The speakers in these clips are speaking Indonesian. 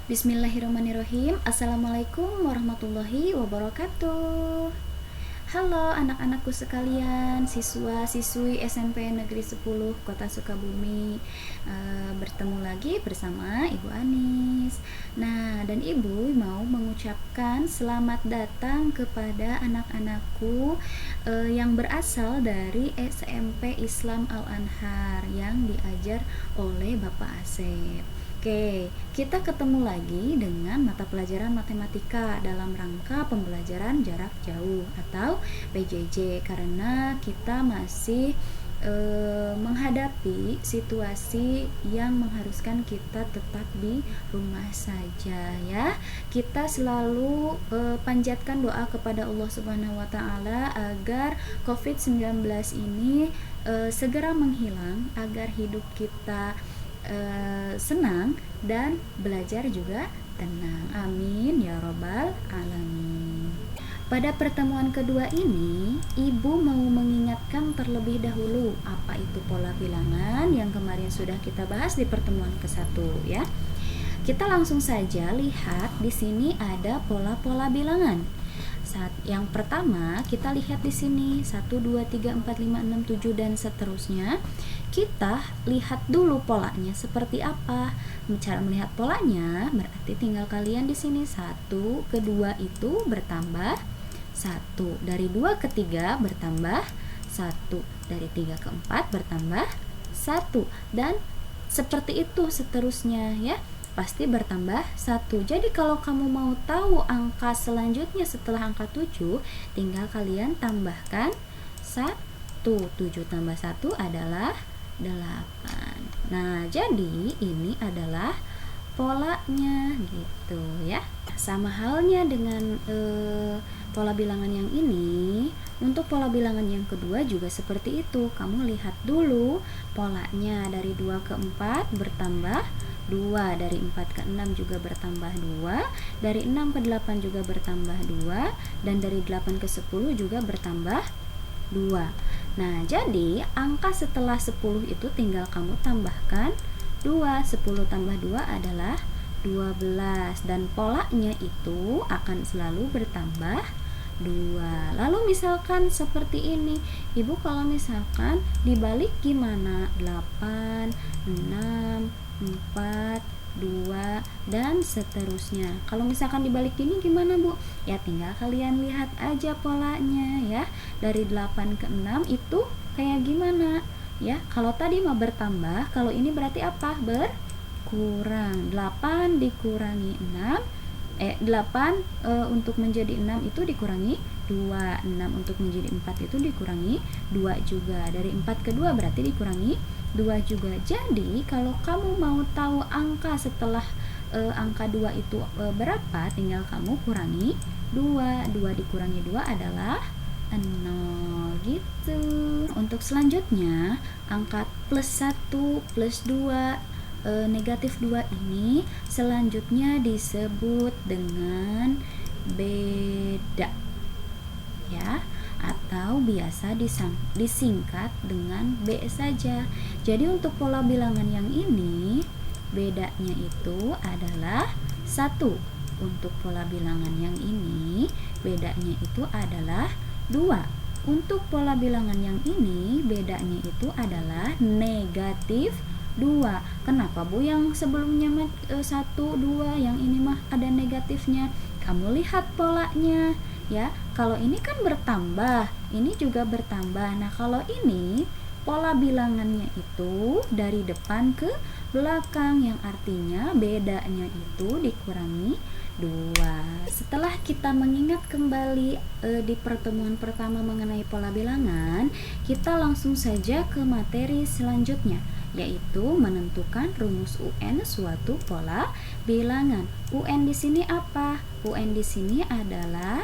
Bismillahirrahmanirrahim. Assalamualaikum warahmatullahi wabarakatuh. Halo anak-anakku sekalian, siswa-siswi SMP Negeri 10 Kota Sukabumi. Bertemu lagi bersama Ibu Anis. Nah, dan Ibu mau mengucapkan selamat datang kepada anak-anakku yang berasal dari SMP Islam Al-Anhar yang diajar oleh Bapak Asep. Oke, kita ketemu lagi dengan mata pelajaran matematika dalam rangka pembelajaran jarak jauh atau PJJ, karena kita masih menghadapi situasi yang mengharuskan kita tetap di rumah saja ya. Kita selalu panjatkan doa kepada Allah Subhanahu wa taala agar COVID-19 ini segera menghilang, agar hidup kita senang dan belajar juga tenang. Amin ya robbal alamin. Pada pertemuan kedua ini, Ibu mau mengingatkan terlebih dahulu apa itu pola bilangan yang kemarin sudah kita bahas di pertemuan ke-1 ya. Kita langsung saja lihat di sini ada pola-pola bilangan. Yang pertama kita lihat di sini 1, 2, 3, 4, 5, 6, 7 dan seterusnya. Kita lihat dulu polanya seperti apa. Cara melihat polanya berarti tinggal kalian di sini 1 ke 2 itu bertambah 1, dari 2 ke 3 bertambah 1, dari 3 ke 4 bertambah 1, dan seperti itu seterusnya ya. Pasti bertambah 1. Jadi kalau kamu mau tahu angka selanjutnya setelah angka 7, tinggal kalian tambahkan 1. 7 tambah 1 adalah 8. Nah, jadi ini adalah polanya gitu ya. Sama halnya dengan pola bilangan yang ini. Untuk pola bilangan yang kedua juga seperti itu. Kamu lihat dulu polanya, dari 2 ke 4 bertambah 2, dari 4 ke 6 juga bertambah 2, dari 6 ke 8 juga bertambah 2, dan dari 8 ke 10 juga bertambah 2. Nah, jadi angka setelah 10 itu tinggal kamu tambahkan 2. 10 tambah 2 adalah 12, dan polanya itu akan selalu bertambah 2. Lalu misalkan seperti ini, Ibu kalau misalkan dibalik gimana? 8, 6, 4, 2 dan seterusnya. Kalau misalkan dibalik gini gimana, Bu? Ya tinggal kalian lihat aja polanya ya. Dari 8 ke 6 itu kayak gimana? Ya, kalau tadi mah bertambah, kalau ini berarti apa? Berkurang. 8 dikurangi 6 8 untuk menjadi 6 itu dikurangi 2, 6 untuk menjadi 4 itu dikurangi 2 juga, dari 4 ke 2 berarti dikurangi 2 juga. Jadi kalau kamu mau tahu angka setelah angka 2 itu berapa, tinggal kamu kurangi 2. 2 dikurangi 2 adalah 0 gitu. Untuk selanjutnya angka plus 1, plus 2, negatif 2 ini selanjutnya disebut dengan beda ya, atau biasa disingkat dengan B saja. Jadi untuk pola bilangan yang ini bedanya itu adalah 1. Untuk pola bilangan yang ini bedanya itu adalah 2. Untuk pola bilangan yang ini bedanya itu adalah negatif 2. Kenapa, Bu? Yang sebelumnya 1, 2, yang ini mah ada negatifnya. Kamu lihat polanya ya. Kalau ini kan bertambah, ini juga bertambah. Nah, kalau ini pola bilangannya itu dari depan ke belakang, yang artinya bedanya itu dikurangi 2. Setelah kita mengingat kembali di pertemuan pertama mengenai pola bilangan, kita langsung saja ke materi selanjutnya, yaitu menentukan rumus UN suatu pola bilangan. UN di sini apa? UN di sini adalah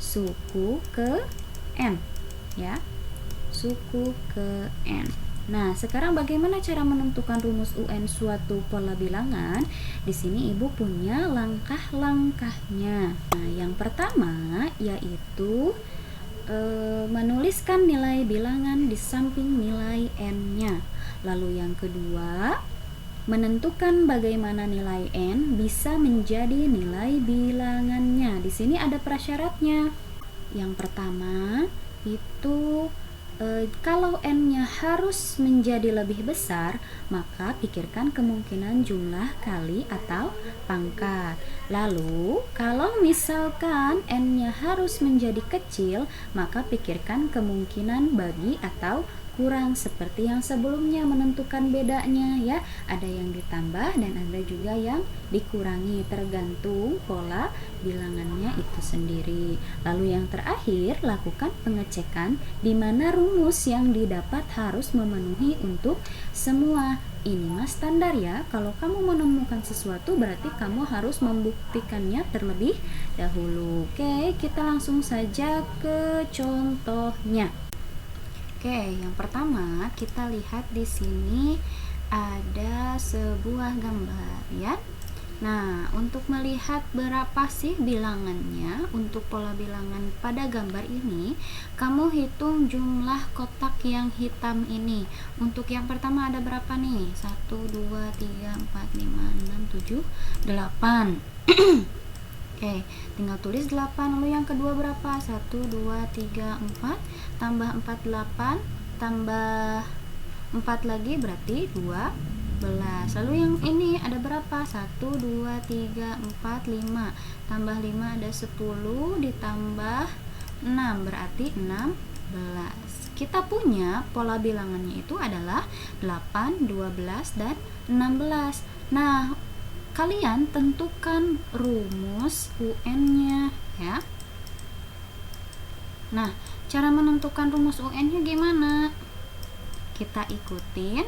suku ke N ya. Suku ke N. Nah, sekarang bagaimana cara menentukan rumus UN suatu pola bilangan? Di sini Ibu punya langkah-langkahnya. Nah, yang pertama yaitu menuliskan nilai bilangan di samping nilai N-nya. Lalu yang kedua, menentukan bagaimana nilai N bisa menjadi nilai bilangannya. Di sini ada prasyaratnya. Yang pertama itu kalau N-nya harus menjadi lebih besar, maka pikirkan kemungkinan jumlah kali atau pangkat. Lalu, kalau misalkan N-nya harus menjadi kecil, maka pikirkan kemungkinan bagi atau kurang, seperti yang sebelumnya menentukan bedanya ya. Ada yang ditambah dan ada juga yang dikurangi, tergantung pola bilangannya itu sendiri. Lalu yang terakhir, lakukan pengecekan di mana rumus yang didapat harus memenuhi untuk semua. Ini mas standar ya. Kalau kamu menemukan sesuatu berarti kamu harus membuktikannya terlebih dahulu. Oke, kita langsung saja ke contohnya. Oke, yang pertama kita lihat di sini ada sebuah gambar ya. Nah, untuk melihat berapa sih bilangannya untuk pola bilangan pada gambar ini, kamu hitung jumlah kotak yang hitam ini. Untuk yang pertama ada berapa nih? 1, 2, 3, 4, 5, 6, 7, 8. Oke, tinggal tulis 8. Lalu yang kedua berapa? 1, 2, 3, 4 tambah 4, 8 tambah 4 lagi berarti 12. Lalu yang ini ada berapa? 1, 2, 3, 4, 5 tambah 5 ada 10 ditambah 6 berarti 16. Kita punya pola bilangannya itu adalah 8, 12, dan 16. Nah, kalian tentukan rumus UN-nya ya. Nah, cara menentukan rumus UN-nya gimana? Kita ikutin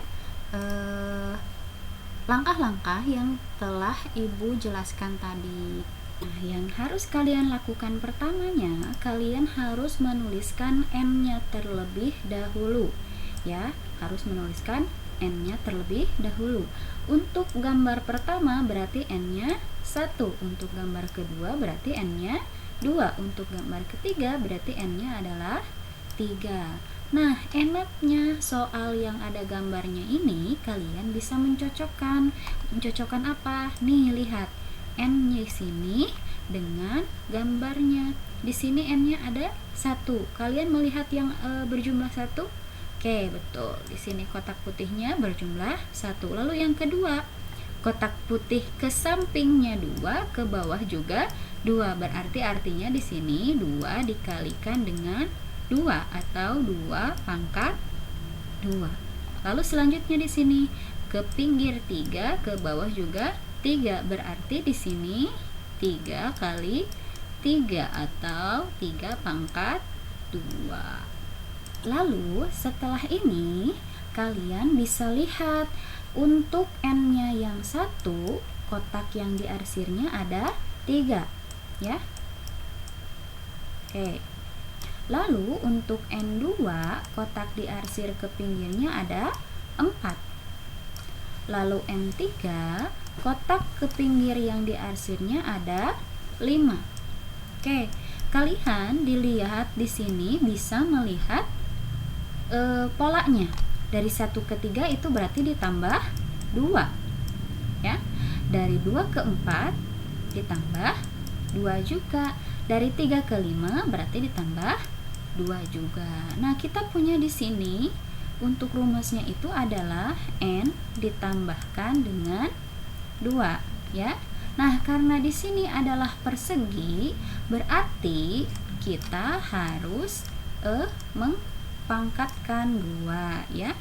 langkah-langkah yang telah Ibu jelaskan tadi. Nah, yang harus kalian lakukan pertamanya, kalian harus menuliskan N-nya terlebih dahulu ya, harus menuliskan N-nya terlebih dahulu. Untuk gambar pertama berarti N-nya 1, untuk gambar kedua berarti N-nya 2, untuk gambar ketiga berarti N-nya adalah 3. Nah, enaknya soal yang ada gambarnya ini, kalian bisa mencocokkan. Mencocokkan apa? Nih, lihat. N-nya di sini dengan gambarnya. Di sini N-nya ada 1. Kalian melihat yang berjumlah 1? Oke, betul. Di sini kotak putihnya berjumlah 1. Lalu yang kedua, kotak putih ke sampingnya 2, ke bawah juga 2. Berarti artinya di sini 2 dikalikan dengan 2 atau 2 pangkat 2. Lalu selanjutnya di sini ke pinggir 3, ke bawah juga 3. Berarti di sini 3 kali 3 atau 3 pangkat 2. Lalu setelah ini kalian bisa lihat untuk N-nya yang 1, kotak yang diarsirnya ada 3 ya. Oke. Lalu untuk N2, kotak diarsir ke pinggirnya ada 4. Lalu N3, kotak ke pinggir yang diarsirnya ada 5. Oke, kalian dilihat di sini bisa melihat polanya. Dari 1 ke 3 itu berarti ditambah 2 ya. Dari 2 ke 4 ditambah 2 juga. Dari 3 ke 5 berarti ditambah 2 juga. Nah, kita punya di sini untuk rumusnya itu adalah N ditambahkan dengan 2 ya. Nah, karena di sini adalah persegi, berarti kita harus pangkatkan 2 ya.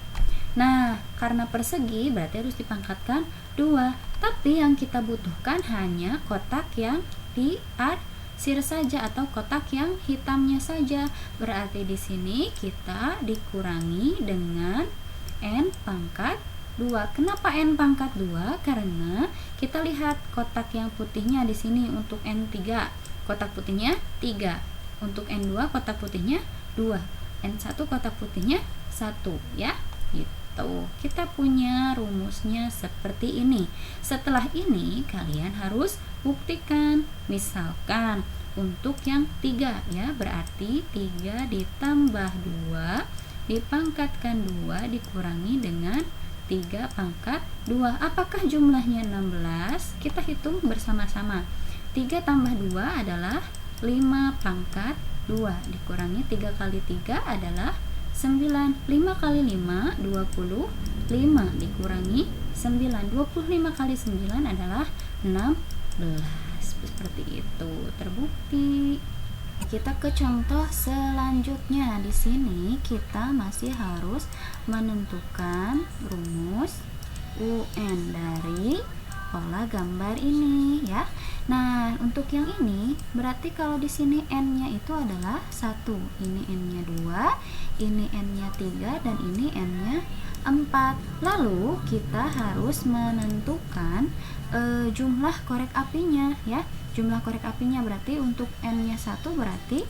Nah, karena persegi berarti harus dipangkatkan 2. Tapi yang kita butuhkan hanya kotak yang diarsir saja atau kotak yang hitamnya saja. Berarti di sini kita dikurangi dengan N pangkat 2. Kenapa N pangkat 2? Karena kita lihat kotak yang putihnya di sini untuk N3, kotak putihnya 3. Untuk N2 kotak putihnya 2. N1 kotak putihnya 1 ya. Gitu. Kita punya rumusnya seperti ini. Setelah ini kalian harus buktikan. Misalkan untuk yang 3 ya, berarti 3 ditambah 2 dipangkatkan 2 dikurangi dengan 3 pangkat 2. Apakah jumlahnya 16? Kita hitung bersama-sama. 3 tambah 2 adalah 5 pangkat 2 dikurangi 3 kali 3 adalah 9. 5 kali 5 25 dikurangi 9. 25 kali 9 adalah 16. Seperti itu, terbukti. Kita ke contoh selanjutnya. Di sini kita masih harus menentukan rumus UN dari pola gambar ini ya. Nah, untuk yang ini berarti kalau di sini n-nya itu adalah 1. Ini n-nya 2, ini n-nya 3 dan ini n-nya 4. Lalu kita harus menentukan jumlah korek apinya ya. Jumlah korek apinya berarti untuk n-nya 1 berarti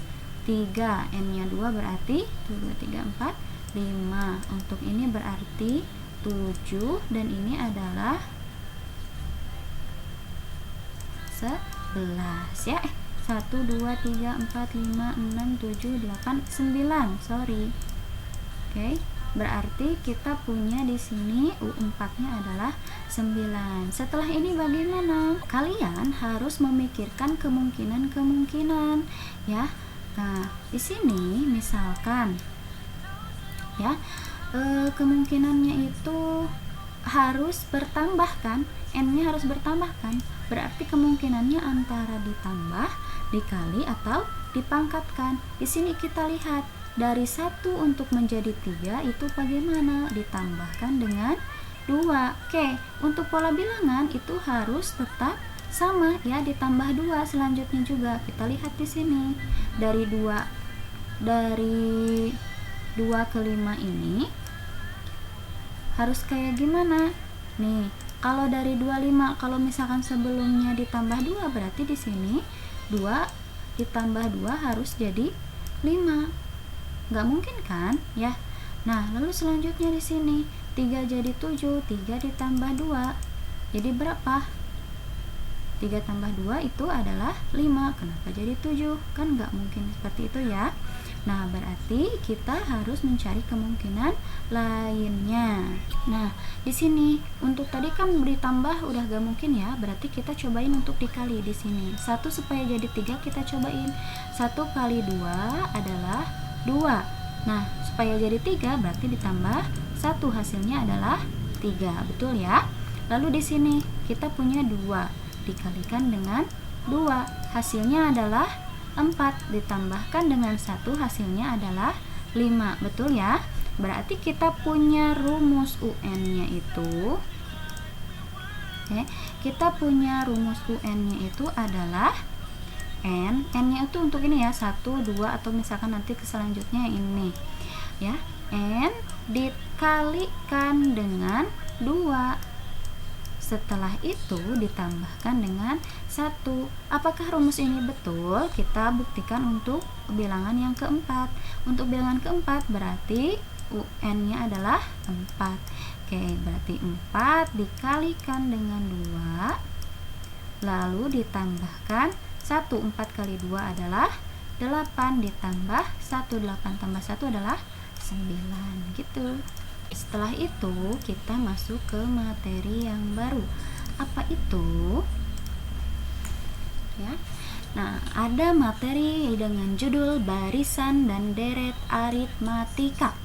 3, n-nya 2 berarti 2, 3, 4, 5. Untuk ini berarti 7 dan ini adalah 11 ya. 1, 2, 3, 4, 5, 6, 7, 8, 9. Sorry. Oke. Berarti kita punya di sini U4-nya adalah 9. Setelah ini bagaimana? Kalian harus memikirkan kemungkinan-kemungkinan ya. Nah, di sini misalkan ya, kemungkinannya itu harus bertambah kan? N-nya harus bertambah kan? Berarti kemungkinannya antara ditambah, dikali atau dipangkatkan. Di sini kita lihat dari 1 untuk menjadi 3 itu bagaimana? Ditambahkan dengan 2. Oke, untuk pola bilangan itu harus tetap sama ya, ditambah 2 selanjutnya juga. Kita lihat di sini. Dari 2 ke 5 ini harus kayak gimana? Nih, kalau dari 25, kalau misalkan sebelumnya ditambah 2 berarti di sini 2 ditambah 2 harus jadi 5. Nggak mungkin kan ya. Nah, lalu selanjutnya di sini 3 jadi 7, 3 ditambah 2 jadi berapa? 3 tambah 2 itu adalah 5. Kenapa jadi 7? Kan nggak mungkin seperti itu ya. Nah, berarti kita harus mencari kemungkinan lainnya. Nah, di sini untuk tadi kan ditambah udah gak mungkin ya, berarti kita cobain untuk dikali di sini. 1 supaya jadi 3 kita cobain. 1 kali 2 adalah 2. Nah, supaya jadi 3 berarti ditambah 1, hasilnya adalah 3. Betul ya? Lalu di sini kita punya 2 dikalikan dengan 2, hasilnya adalah 4 ditambahkan dengan 1, hasilnya adalah 5. Betul ya? Berarti kita punya rumus UN-nya itu. Oke, kita punya rumus UN-nya itu adalah N-nya itu untuk ini ya, 1, 2 atau misalkan nanti ke selanjutnya ini ya. N dikalikan dengan 2. Setelah itu ditambahkan dengan 1. Apakah rumus ini betul? Kita buktikan untuk bilangan yang keempat. Untuk bilangan keempat berarti UN-nya adalah 4. Oke, berarti 4 dikalikan dengan 2 lalu ditambahkan 1. 4 kali 2 adalah 8 ditambah 1. 8 tambah 1 adalah 9 gitu. Setelah itu kita masuk ke materi yang baru. Apa itu? Ya. Nah, ada materi dengan judul barisan dan deret aritmatika.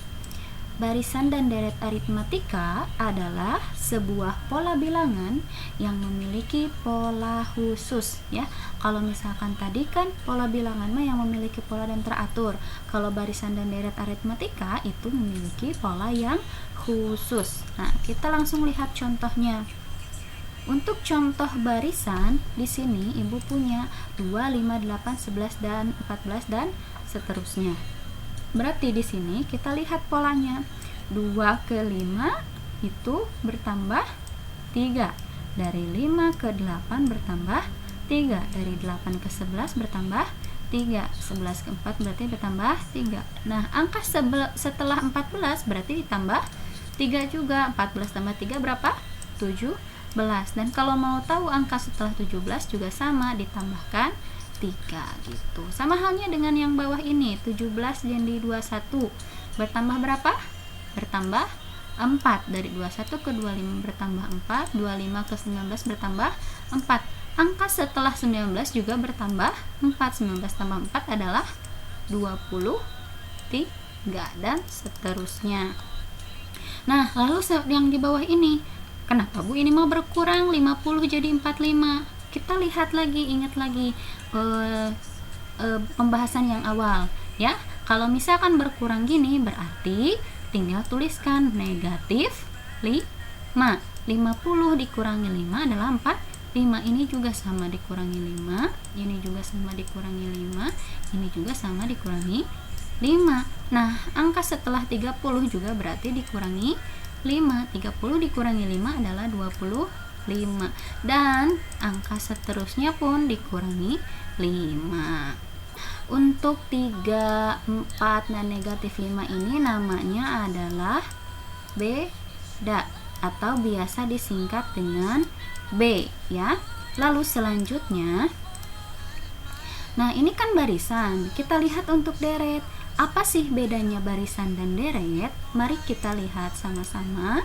Barisan dan deret aritmatika adalah sebuah pola bilangan yang memiliki pola khusus ya. Kalau misalkan tadi kan pola bilangan mah yang memiliki pola dan teratur. Kalau barisan dan deret aritmatika itu memiliki pola yang khusus. Nah, kita langsung lihat contohnya. Untuk contoh barisan di sini Ibu punya 2, 5, 8, 11 dan 14 dan seterusnya. Berarti di sini kita lihat polanya. 2 ke 5 itu bertambah 3. Dari 5 ke 8 bertambah 3. Dari 8 ke 11 bertambah 3. 11 ke 4 berarti bertambah 3. Nah, angka setelah 14 berarti ditambah 3 juga. 14 tambah 3 berapa? 17. Dan kalau mau tahu angka setelah 17 juga sama, ditambahkan 3 gitu. Sama halnya dengan yang bawah ini, 17 jadi 21 bertambah berapa? Bertambah 4. Dari 21 ke 25 bertambah 4, 25 ke 19 bertambah 4. Angka setelah 19 juga bertambah 4. 19 tambah 4 adalah 23 dan seterusnya. Nah, lalu yang di bawah ini, kenapa Bu ini mau berkurang 50 jadi 45? Kita lihat lagi, ingat lagi pembahasan yang awal ya. Kalau misalkan berkurang gini berarti tinggal tuliskan negatif 5. 50 dikurangi 5 adalah 45. Ini juga sama dikurangi 5, ini juga sama dikurangi 5, ini juga sama dikurangi 5. Nah, angka setelah 30 juga berarti dikurangi 5. 30 dikurangi 5 adalah 25. Dan angka seterusnya pun dikurangi 5. Untuk 3, 4, dan negatif 5 ini namanya adalah beda atau biasa disingkat dengan B ya. Lalu selanjutnya, nah ini kan barisan, kita lihat untuk deret. Apa sih bedanya barisan dan deret? Mari kita lihat sama-sama.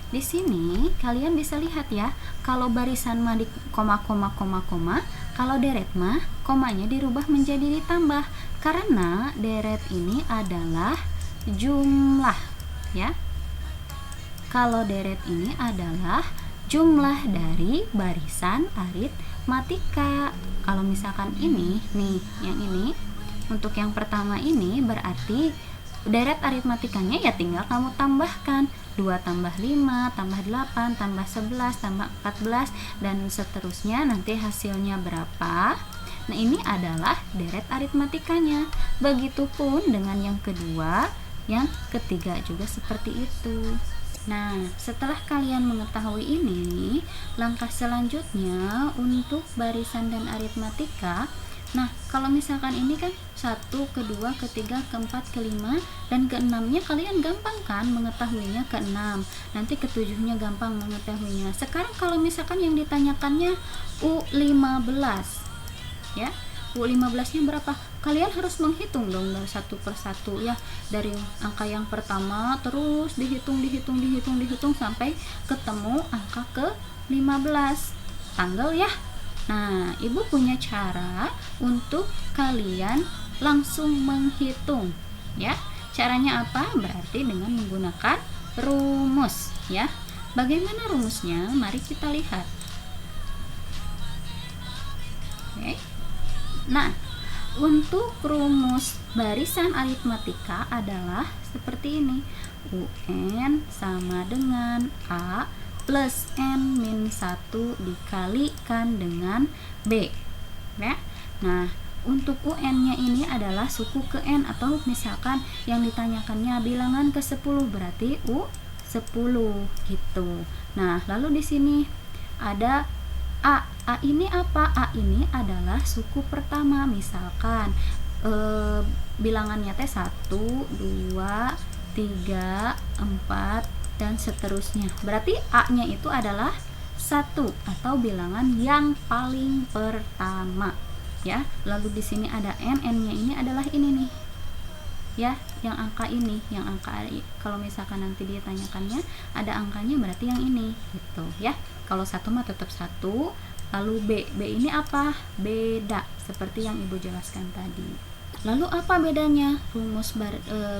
Di sini kalian bisa lihat ya, kalau barisan mah di koma, kalau deret mah komanya dirubah menjadi ditambah karena deret ini adalah jumlah ya. Kalau deret ini adalah jumlah dari barisan aritmatika. Kalau misalkan ini nih, yang ini untuk yang pertama ini berarti deret aritmatikanya ya tinggal kamu tambahkan 2 tambah 5 tambah 8 tambah 11 tambah 14 dan seterusnya, nanti hasilnya berapa. Nah, ini adalah deret aritmatikanya. Begitupun dengan yang kedua, yang ketiga juga seperti itu. Nah, setelah kalian mengetahui ini, langkah selanjutnya untuk barisan dan aritmatika. Nah, kalau misalkan ini kan 1, kedua, ketiga, keempat, kelima, dan keenamnya kalian gampang kan mengetahuinya ke-6. Nanti ke-7-nya gampang mengetahuinya. Sekarang kalau misalkan yang ditanyakannya U15 ya, U15 nya berapa? Kalian harus menghitung dong dari satu per satu ya, dari angka yang pertama terus dihitung sampai ketemu angka ke-15 tanggal ya. Nah, Ibu punya cara untuk kalian langsung menghitung ya. Caranya apa? Berarti dengan menggunakan rumus ya. Bagaimana rumusnya? Mari kita lihat. Oke. Nah, untuk rumus barisan aritmatika adalah seperti ini. UN sama dengan A plus N min 1 dikalikan dengan B ya. Nah, untuk UN nya ini adalah suku ke N, atau misalkan yang ditanyakannya bilangan ke 10 berarti U10 gitu. Nah, lalu di sini ada A. A ini apa? A ini adalah suku pertama. Misalkan bilangannya teh 1, 2, 3, 4 dan seterusnya. Berarti A-nya itu adalah 1 atau bilangan yang paling pertama ya. Lalu di sini ada N. N-nya ini adalah ini nih. Ya, yang angka ini, yang angka kalau misalkan nanti ditanyakannya ada angkanya berarti yang ini gitu ya. Kalau 1 mah tetap 1. Lalu B ini apa? Beda seperti yang Ibu jelaskan tadi. Lalu apa bedanya rumus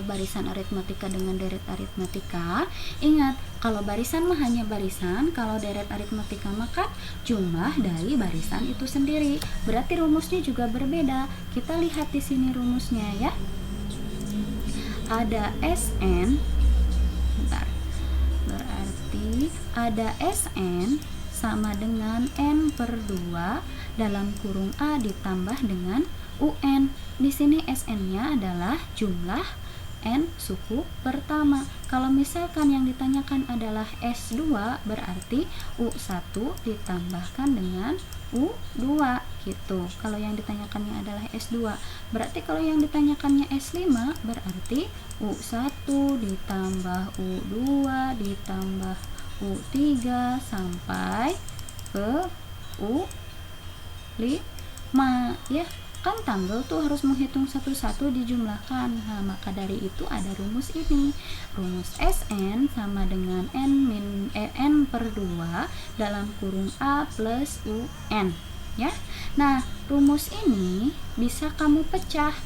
barisan aritmatika dengan deret aritmatika? Ingat, kalau barisan mah hanya barisan, kalau deret aritmatika maka jumlah dari barisan itu sendiri. Berarti rumusnya juga berbeda. Kita lihat di sini rumusnya ya. Ada SN, bentar, berarti ada SN sama dengan N per 2 dalam kurung A ditambah dengan UN. Di sini SN-nya adalah jumlah N suku pertama. Kalau misalkan yang ditanyakan adalah S2 berarti U1 ditambahkan dengan U2 gitu. Kalau yang ditanyakannya adalah S2, berarti kalau yang ditanyakannya S5 berarti U1 ditambah U2 ditambah U3 sampai ke U5 ya. Kan tanggal tuh harus menghitung satu-satu dijumlahkan. Nah, maka dari itu ada rumus ini. Rumus Sn sama dengan n per 2 dalam kurung A plus UN. Ya. Nah, rumus ini bisa kamu pecah.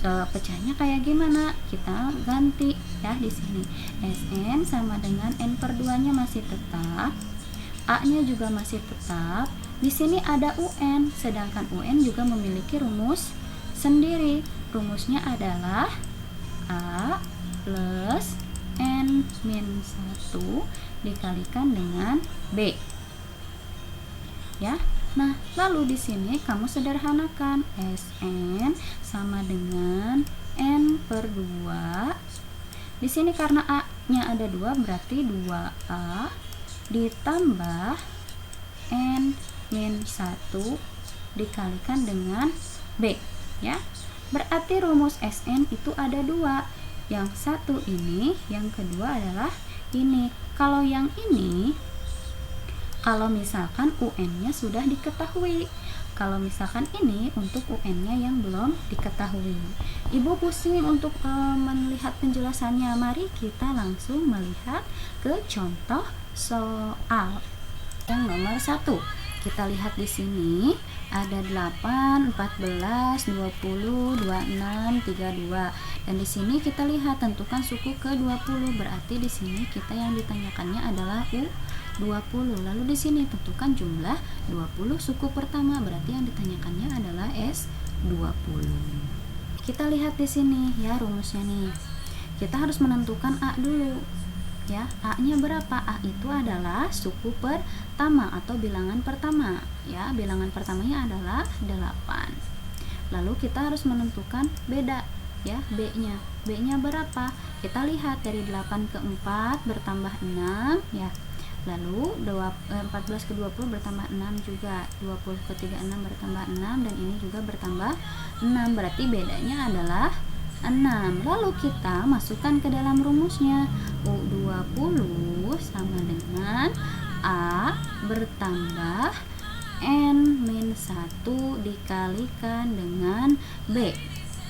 Pecahnya kayak gimana? Kita ganti ya di sini. Sn sama dengan n per 2-nya masih tetap. A-nya juga masih tetap. Di sini ada UN, sedangkan UN juga memiliki rumus sendiri. Rumusnya adalah A plus N min 1 dikalikan dengan B. Ya. Nah, lalu di sini kamu sederhanakan. Sn sama dengan N per 2. Di sini karena A-nya ada 2, berarti 2A ditambah N min 1 dikalikan dengan B, ya. Berarti rumus Sn itu ada 2. Yang satu ini, yang kedua adalah ini. Kalau yang ini, kalau misalkan UN-nya sudah diketahui. Kalau misalkan ini untuk UN-nya yang belum diketahui. Ibu pusing untuk melihat penjelasannya. Mari kita langsung melihat ke contoh soal yang nomor 1. Kita lihat di sini ada 8, 14, 20, 26, 32. Dan di sini kita lihat tentukan suku ke-20. Berarti di sini kita yang ditanyakannya adalah U20. Lalu di sini tentukan jumlah 20 suku pertama. Berarti yang ditanyakannya adalah S20. Kita lihat di sini ya rumusnya nih. Kita harus menentukan A dulu. Ya, A-nya berapa? A itu adalah suku pertama atau bilangan pertama. Ya, bilangan pertamanya adalah 8. Lalu kita harus menentukan beda ya, B-nya. B-nya berapa? Kita lihat dari 8 ke 4 bertambah 6 ya. Lalu 14 ke 20 bertambah 6 juga. 20 ke 36 bertambah 6 dan ini juga bertambah 6. Berarti bedanya adalah 6. Lalu kita masukkan ke dalam rumusnya. U20 sama dengan A bertambah N min 1 dikalikan dengan B.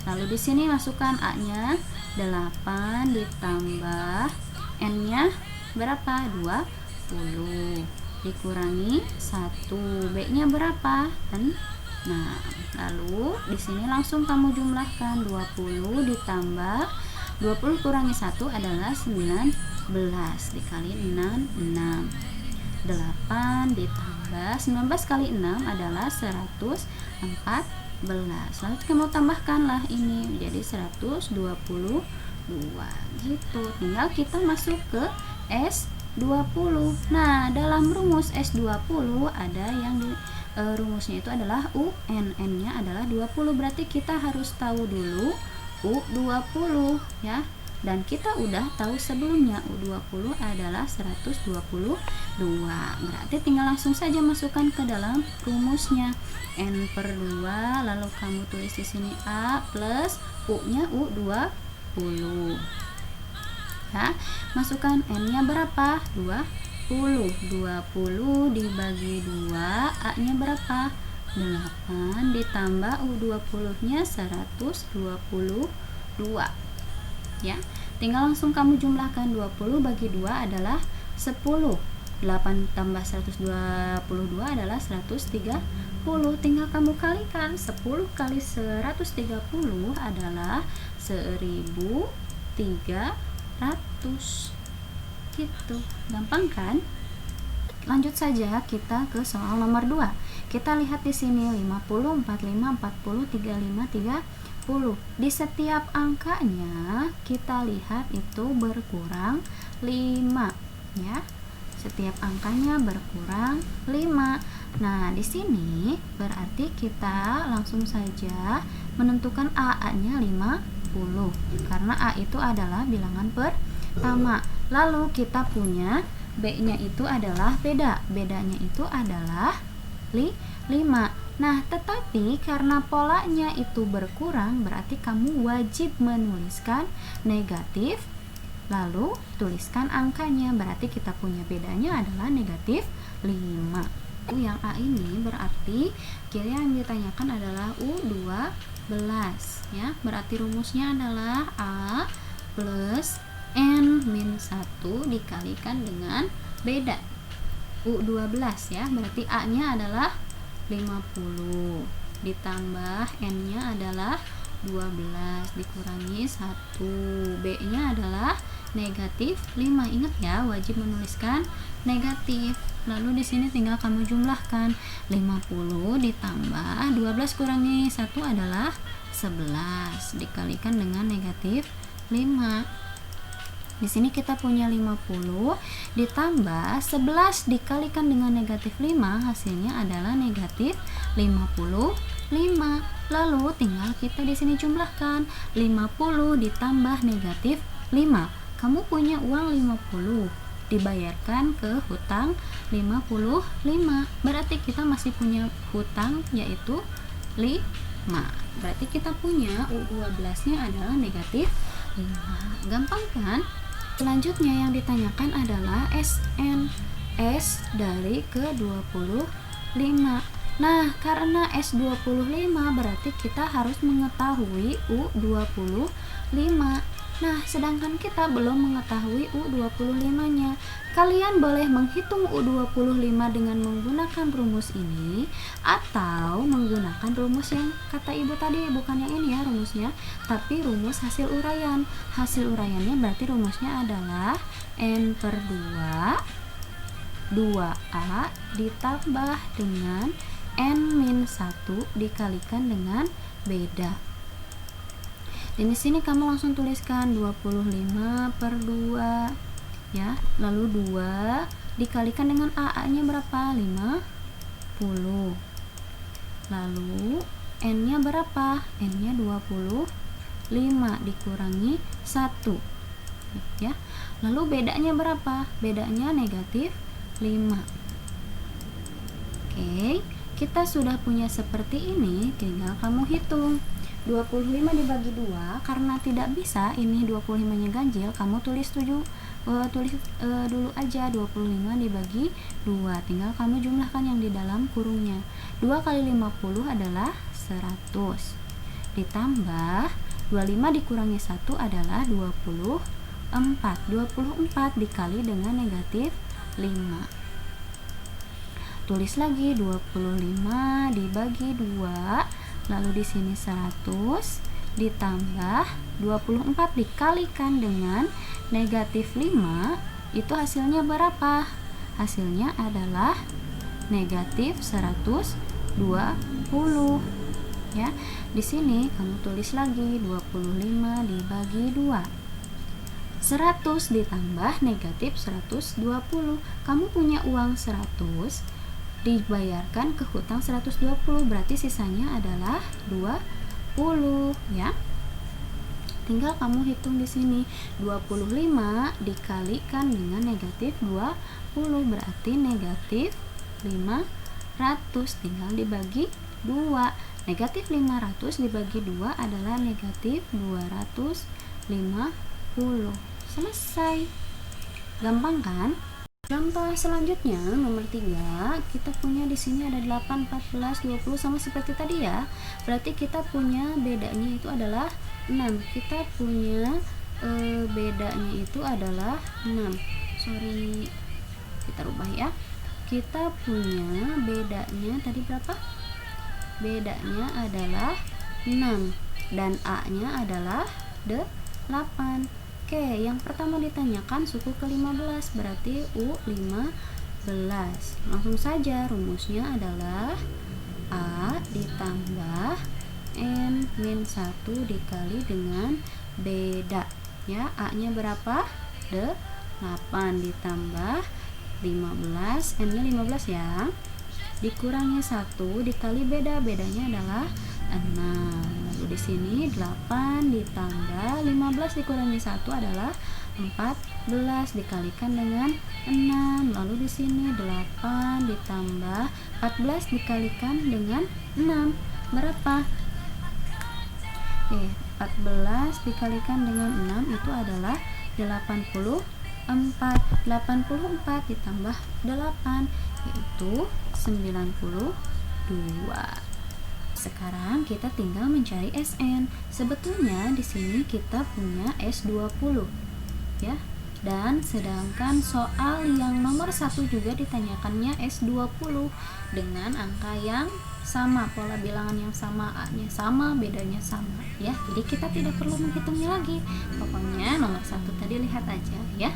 Lalu di sini masukkan A-nya 8 ditambah N-nya berapa? 20 dikurangi 1. B-nya berapa? 6. Lalu di sini langsung kamu jumlahkan 20 ditambah 20 kurangi 1 adalah 19 dikali 6 8 ditambah 19 kali 6 adalah 114. Lalu kamu tambahkanlah ini menjadi 122 gitu. Tinggal kita masuk ke S20. Nah, dalam rumus S20 ada yang rumusnya itu adalah UN, N-nya adalah 20. Berarti kita harus tahu dulu U20 ya. Dan kita udah tahu sebelumnya U20 adalah 122. Berarti tinggal langsung saja masukkan ke dalam rumusnya. N per 2, lalu kamu tulis di sini A plus U-nya U20. Ya, masukkan N-nya berapa? 20 dibagi 2, A-nya berapa? 8 ditambah U20-nya 122 ya. Tinggal langsung kamu jumlahkan. 20 bagi 2 adalah 10. 8 tambah 122 adalah 130. Tinggal kamu kalikan. 10 kali 130 adalah 1300. Gitu, gampang kan? Lanjut saja kita ke soal nomor 2. Kita lihat di sini 50, 45, 40, 35, 30. Di setiap angkanya kita lihat itu berkurang 5 ya. Setiap angkanya berkurang 5. Nah, di sini berarti kita langsung saja menentukan A-nya 50 karena A itu adalah bilangan pertama. Lalu kita punya B-nya itu adalah beda. Bedanya itu adalah 5. Nah, tetapi karena polanya itu berkurang, berarti kamu wajib menuliskan negatif. Lalu tuliskan angkanya. Berarti kita punya bedanya adalah negatif 5. Yang A ini berarti kira yang ditanyakan adalah U12 ya. Berarti rumusnya adalah A plus N-1 dikalikan dengan beda U12 ya. Berarti A-nya adalah 50 ditambah N-nya adalah 12 dikurangi 1, B-nya adalah negatif 5. Ingat ya, wajib menuliskan negatif. Lalu di sini tinggal kamu jumlahkan 50 ditambah 12 kurangi 1 adalah 11 dikalikan dengan negatif 5. Di sini kita punya 50 ditambah 11 dikalikan dengan negatif 5, hasilnya adalah negatif 55. Lalu tinggal kita di sini jumlahkan 50 ditambah negatif 5. Kamu punya uang 50 dibayarkan ke hutang 55. Berarti kita masih punya hutang yaitu 5. Berarti kita punya U12-nya adalah negatif 5. Gampang kan? Selanjutnya yang ditanyakan adalah SN dari ke-25. Nah, karena S25 berarti kita harus mengetahui U25. Nah, sedangkan kita belum mengetahui U25-nya. Kalian boleh menghitung U25 dengan menggunakan rumus ini atau menggunakan rumus yang kata ibu tadi, bukan yang ini ya rumusnya, tapi rumus hasil uraian. Hasil uraiannya berarti rumusnya adalah N per 2A ditambah dengan N-1 dikalikan dengan beda. Dan di sini kamu langsung tuliskan 25 per 2 ya. Lalu 2 dikalikan dengan AA-nya berapa? 50. Lalu N-nya berapa? N-nya 25 dikurangi 1 ya. Lalu bedanya berapa? Bedanya negatif 5. Oke, kita sudah punya seperti ini, tinggal kamu hitung. 25 dibagi 2, karena tidak bisa ini 25-nya ganjil, kamu tulis dulu aja 25 dibagi 2, tinggal kamu jumlahkan yang di dalam kurungnya. 2 kali 50 adalah 100 ditambah 25 dikurangi 1 adalah 24 dikali dengan negatif 5. Tulis lagi 25 dibagi 2, lalu di sini 100 ditambah 24 dikalikan dengan negatif 5, itu hasilnya berapa? Hasilnya adalah negatif 120 ya. Di sini kamu tulis lagi 25 dibagi 2. 100 ditambah negatif 120. Kamu punya uang 100 dibayarkan ke hutang 120, berarti sisanya adalah 20 ya. Tinggal kamu hitung di sini 25 dikalikan dengan negatif 20 berarti negatif 500, tinggal dibagi 2. Negatif 500 dibagi 2 adalah negatif 250. Selesai. Gampang kan? Contoh selanjutnya nomor 3, kita punya di sini ada 8, 14, 20 sama seperti tadi ya. Berarti kita punya bedanya itu adalah 6. Kita punya bedanya itu adalah 6. Sorry, kita rubah ya. Kita punya bedanya tadi berapa? Bedanya adalah 6 dan A-nya adalah 8. Oke, yang pertama ditanyakan suku ke-15, berarti U15. Langsung saja rumusnya adalah A ditambah N-1 dikali dengan beda ya. A-nya berapa? 8 ditambah 15, N-nya 15 ya, dikurangi 1 dikali beda, bedanya adalah 6. Lalu di sini 8 ditambah 15 dikurangi 1 adalah 14 dikalikan dengan 6. Lalu di sini 8 ditambah 14 dikalikan dengan 6 berapa? 14 dikalikan dengan 6 itu adalah 84. 84 ditambah 8 yaitu 92. Sekarang kita tinggal mencari Sn. Sebetulnya di sini kita punya S20 ya. Dan sedangkan soal yang nomor 1 juga ditanyakannya S20 dengan angka yang sama, pola bilangan yang sama, A-nya sama, bedanya sama ya. Jadi kita tidak perlu menghitungnya lagi. Pokoknya nomor 1 tadi lihat aja ya.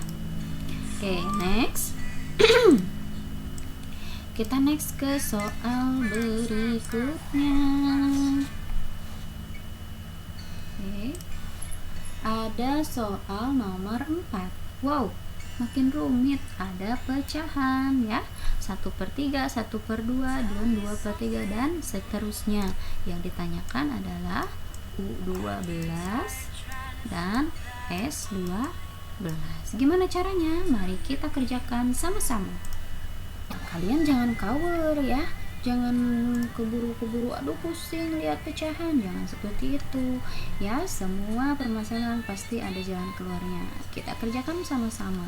Oke, next. Kita next ke soal berikutnya. Oke. Ada soal nomor 4. Wow, makin rumit. Ada pecahan ya. 1/3, 1/2, dan 2/3 dan seterusnya. Yang ditanyakan adalah U12 dan S12. Gimana caranya? Mari kita kerjakan sama-sama. Kalian jangan cover ya, jangan keburu-keburu aduh pusing lihat pecahan, jangan seperti itu ya. Semua permasalahan pasti ada jalan keluarnya. Kita kerjakan sama-sama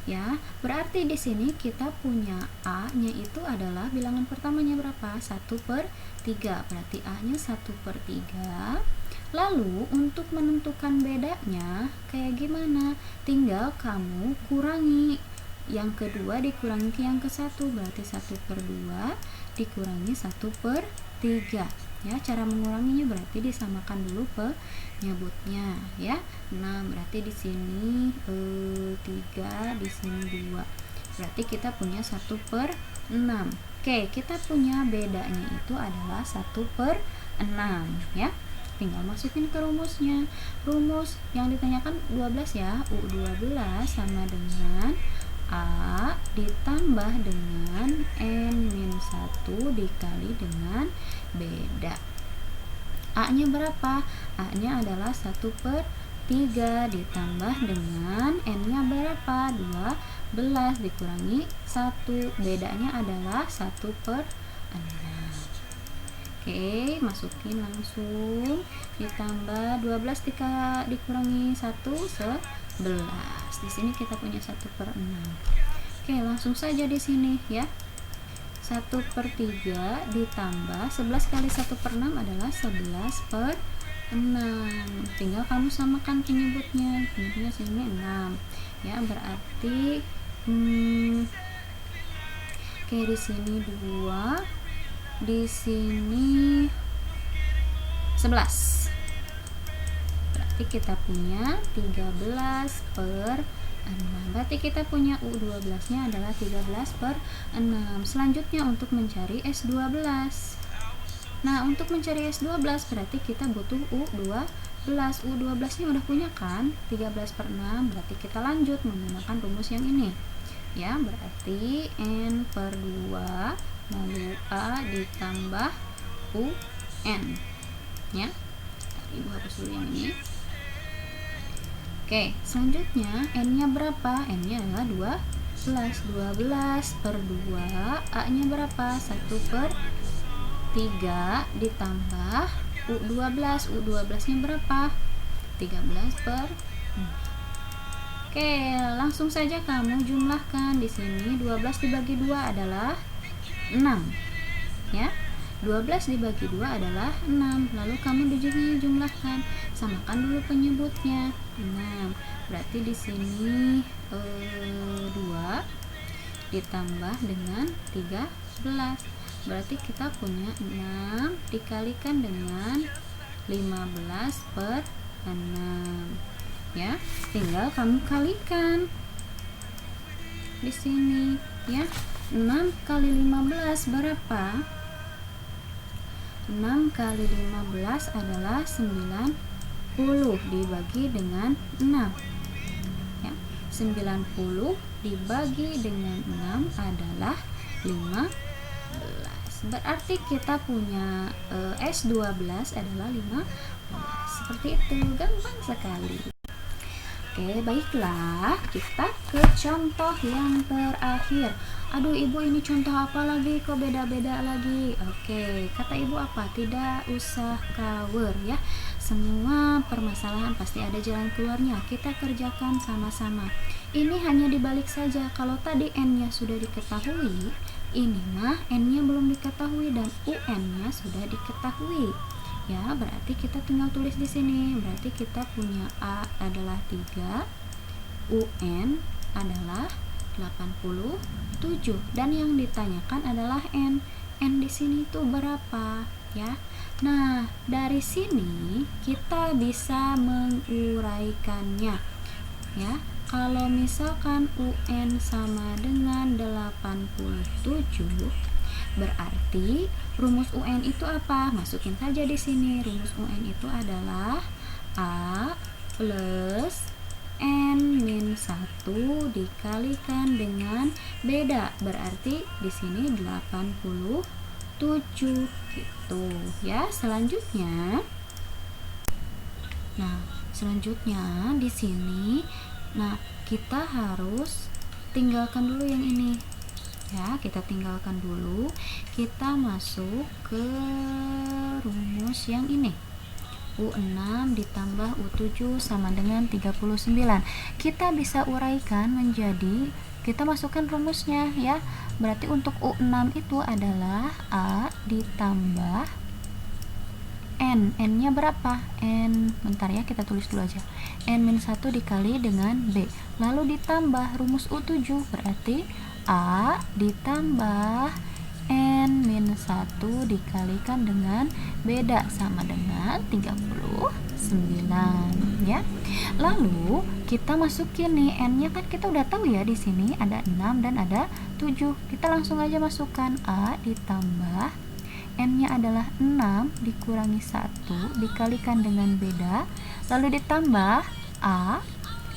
ya. Berarti di sini kita punya A nya itu adalah bilangan pertamanya berapa? 1/3, berarti A nya 1/3. Lalu untuk menentukan bedanya kayak gimana? Tinggal kamu kurangi yang kedua dikurangi ke yang ke satu, berarti 1/2 dikurangi 1/3 ya. Cara menguranginya berarti disamakan dulu penyebutnya ya. Nah, berarti di sini 3, di sini 2. Berarti kita punya 1/6. Oke, kita punya bedanya itu adalah 1/6 ya. Tinggal masukin ke rumusnya. Rumus yang ditanyakan 12 ya. U12 sama dengan A ditambah dengan N-1 dikali dengan beda. A nya berapa? A nya adalah 1/3 ditambah dengan N nya berapa? 12 dikurangi 1, bedanya adalah 1/6. Oke, masukin langsung, ditambah 12 dikurangi 1, 11. Di sini kita punya 1/6. Oke, langsung saja di sini ya. 1/3 ditambah 11 kali 1/6 adalah 11/6. Tinggal kamu samakan penyebutnya. Penyebutnya sini 6 ya, berarti oke, di sini 2, di sini 11. Berarti kita punya 13/6. Berarti kita punya U12 nya adalah 13/6. Selanjutnya untuk mencari S12. Nah, untuk mencari S12 berarti kita butuh U12. U12 nya udah punya kan? 13/6. Berarti kita lanjut menggunakan rumus yang ini ya. Berarti N/2 lalu A ditambah UN ya. Ibu hapus dulu yang ini. Oke, selanjutnya N nya berapa? N nya adalah 12. 12/2, A nya berapa? 1/3 ditambah U12. U12 nya berapa? 13/4. Oke, langsung saja kamu jumlahkan. Di sini 12 dibagi 2 adalah 6 ya. 12 dibagi 2 adalah 6. Lalu kamu jumlahkan, samakan dulu penyebutnya. 6. Berarti di sini 2 ditambah dengan 13. Berarti kita punya 6 dikalikan dengan 15/6 ya. Tinggal kamu kalikan di sini ya. 6 kali 15 berapa? 6 kali 15 adalah 90 dibagi dengan 6 ya. 90 dibagi dengan 6 adalah 15. Berarti kita punya S12 adalah 15. Seperti itu, gampang sekali. Oke, baiklah, kita ke contoh yang terakhir. Aduh ibu, ini contoh apa lagi? Kok beda-beda lagi? Oke, kata ibu apa? Tidak usah cover ya. Semua permasalahan pasti ada jalan keluarnya. Kita kerjakan sama-sama. Ini hanya dibalik saja. Kalau tadi N-nya sudah diketahui, Ini mah N-nya belum diketahui dan UN-nya sudah diketahui. Ya, berarti kita tinggal tulis di sini. Berarti kita punya A adalah 3, UN adalah 87 dan yang ditanyakan adalah N. N di sini itu berapa, ya? Nah, dari sini kita bisa menguraikannya, ya. Kalau misalkan UN sama dengan 87, berarti rumus UN itu apa? Masukin saja di sini. Rumus UN itu adalah A plus N min 1 dikalikan dengan beda. Berarti di sini 87 gitu ya. Selanjutnya di sini kita harus tinggalkan dulu yang ini. Ya, kita tinggalkan dulu. Kita masuk ke rumus yang ini. U6 ditambah U7 sama dengan 39. Kita bisa uraikan menjadi, kita masukkan rumusnya ya. Berarti untuk U6 itu adalah A ditambah N. N-nya berapa? N, bentar ya, kita tulis dulu aja. N-1 dikali dengan B. Lalu ditambah rumus U7, berarti A ditambah N-1 dikalikan dengan beda sama dengan 39 ya. Lalu kita masukin nih N-nya, kan kita udah tahu ya, di sini ada 6 dan ada 7. Kita langsung aja masukkan A ditambah N-nya adalah 6 dikurangi 1 dikalikan dengan beda, lalu ditambah A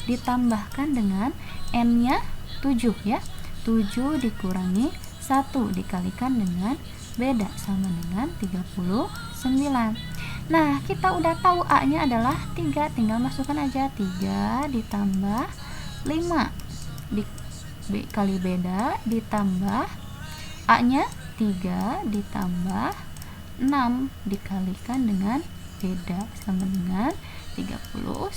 ditambahkan dengan N-nya 7 ya. 7 dikurangi 1 dikalikan dengan beda sama dengan 39. Nah, kita udah tahu A-nya adalah 3, tinggal masukkan aja 3 ditambah 5 dikali beda ditambah A-nya 3 ditambah 6 dikalikan dengan beda sama dengan 39.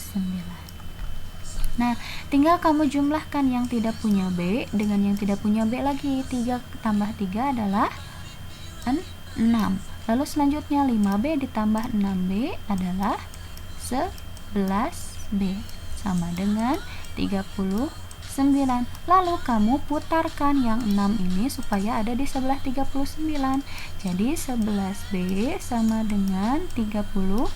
Nah, tinggal kamu jumlahkan yang tidak punya B dengan yang tidak punya B lagi. 3 tambah 3 adalah 6. Lalu selanjutnya 5B ditambah 6B adalah 11B sama dengan 39. Lalu kamu putarkan yang 6 ini supaya ada di sebelah 39. Jadi 11B sama dengan 39.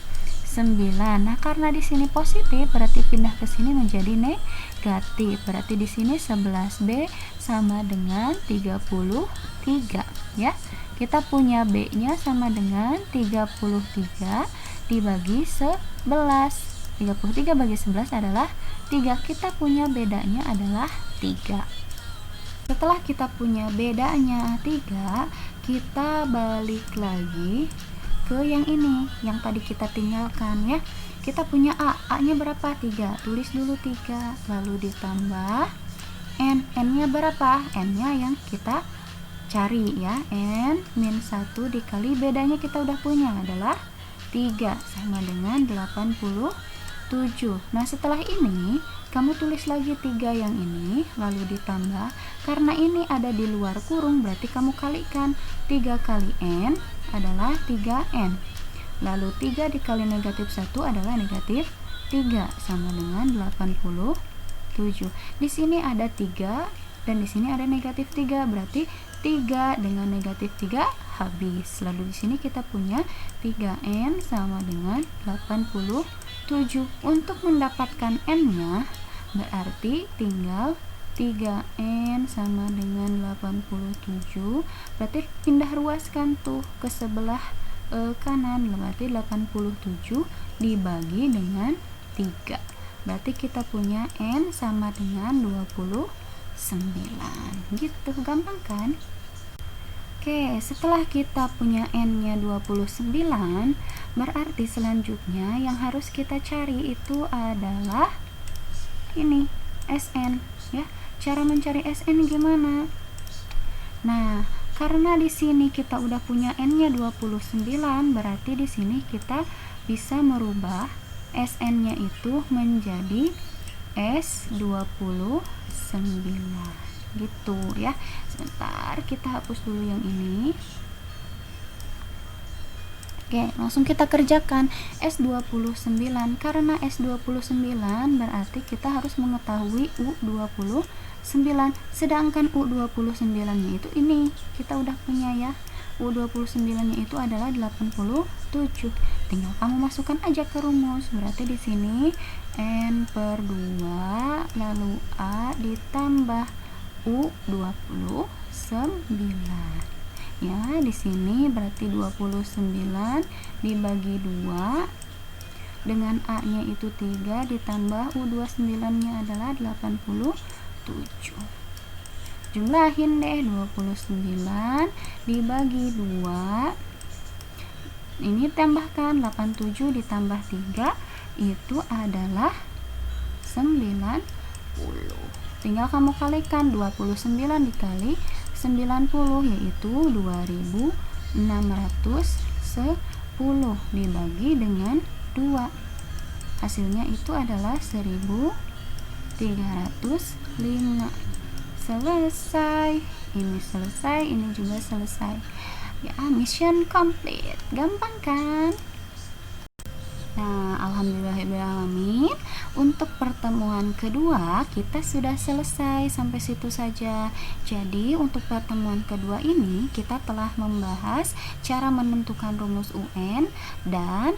Nah, karena di sini positif, berarti pindah ke sini menjadi negatif. Berarti di sini 11B sama dengan 33 ya. Kita punya B-nya sama dengan 33 dibagi 11. 33 bagi 11 adalah 3. Kita punya bedanya adalah 3. Setelah kita punya bedanya 3, kita balik lagi ke yang ini, yang tadi kita tinggalkan ya. Kita punya A-nya berapa? 3. Tulis dulu 3, lalu ditambah N. N-nya berapa? N-nya yang kita cari ya. N min 1 dikali bedanya kita udah punya adalah 3 sama dengan 87. Nah, setelah ini kamu tulis lagi 3 yang ini, lalu ditambah, karena ini ada di luar kurung berarti kamu kalikan. 3 kali N adalah 3N, lalu 3 dikali negatif 1 adalah negatif 3 sama dengan 87. Di sini ada 3 dan di sini ada negatif 3, berarti 3 dengan negatif 3 habis. Lalu di sini kita punya 3N sama dengan 87. Untuk mendapatkan N-nya berarti tinggal 3N sama dengan 87. Berarti pindah ruaskan tuh ke sebelah kanan, berarti 87 dibagi dengan 3. Berarti kita punya N sama dengan 29. Gitu, gampang kan? Oke, setelah kita punya N-nya 29, berarti selanjutnya yang harus kita cari itu adalah ini, SN ya. Cara mencari SN gimana? Nah, karena di sini kita udah punya N-nya 29, berarti di sini kita bisa merubah SN-nya itu menjadi S29 gitu ya. Sebentar, kita hapus dulu yang ini. Oke, langsung kita kerjakan S29. Karena S29 berarti kita harus mengetahui U29. Sedangkan U29 nya itu ini kita udah punya ya. U29 nya itu adalah 87. Tinggal kamu masukkan aja ke rumus. Berarti di sini N/2 lalu A ditambah U29. Ya, di sini berarti 29 dibagi 2 dengan A-nya itu 3 ditambah U29-nya adalah 87. Jumlahin deh 29 dibagi 2. Ini tambahkan 87 ditambah 3 itu adalah 90. Tinggal kamu kalikan 29 dikali 90 yaitu 2610 dibagi dengan 2. Hasilnya itu adalah 1305. Selesai. Ini selesai, ini juga selesai. Ya, mission complete. Gampang kan? Nah, alhamdulillahirrahmanirrahim. Untuk pertemuan kedua kita sudah selesai sampai situ saja. Jadi untuk pertemuan kedua ini kita telah membahas cara menentukan rumus UN dan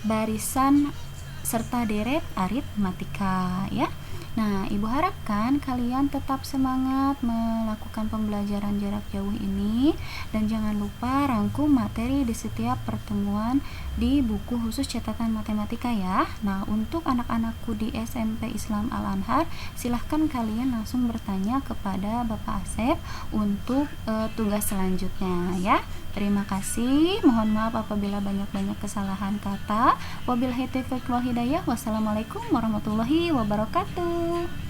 barisan serta deret aritmatika ya. Nah, Ibu harapkan kalian tetap semangat melakukan pembelajaran jarak jauh ini dan jangan lupa rangkum materi di setiap pertemuan di buku khusus catatan matematika ya. Nah, untuk anak-anakku di SMP Islam Al-Anhar, silahkan kalian langsung bertanya kepada Bapak Asep untuk tugas selanjutnya ya. Terima kasih. Mohon maaf apabila banyak-banyak kesalahan kata. Wabillahi taufiq wal hidayah. Wassalamualaikum warahmatullahi wabarakatuh.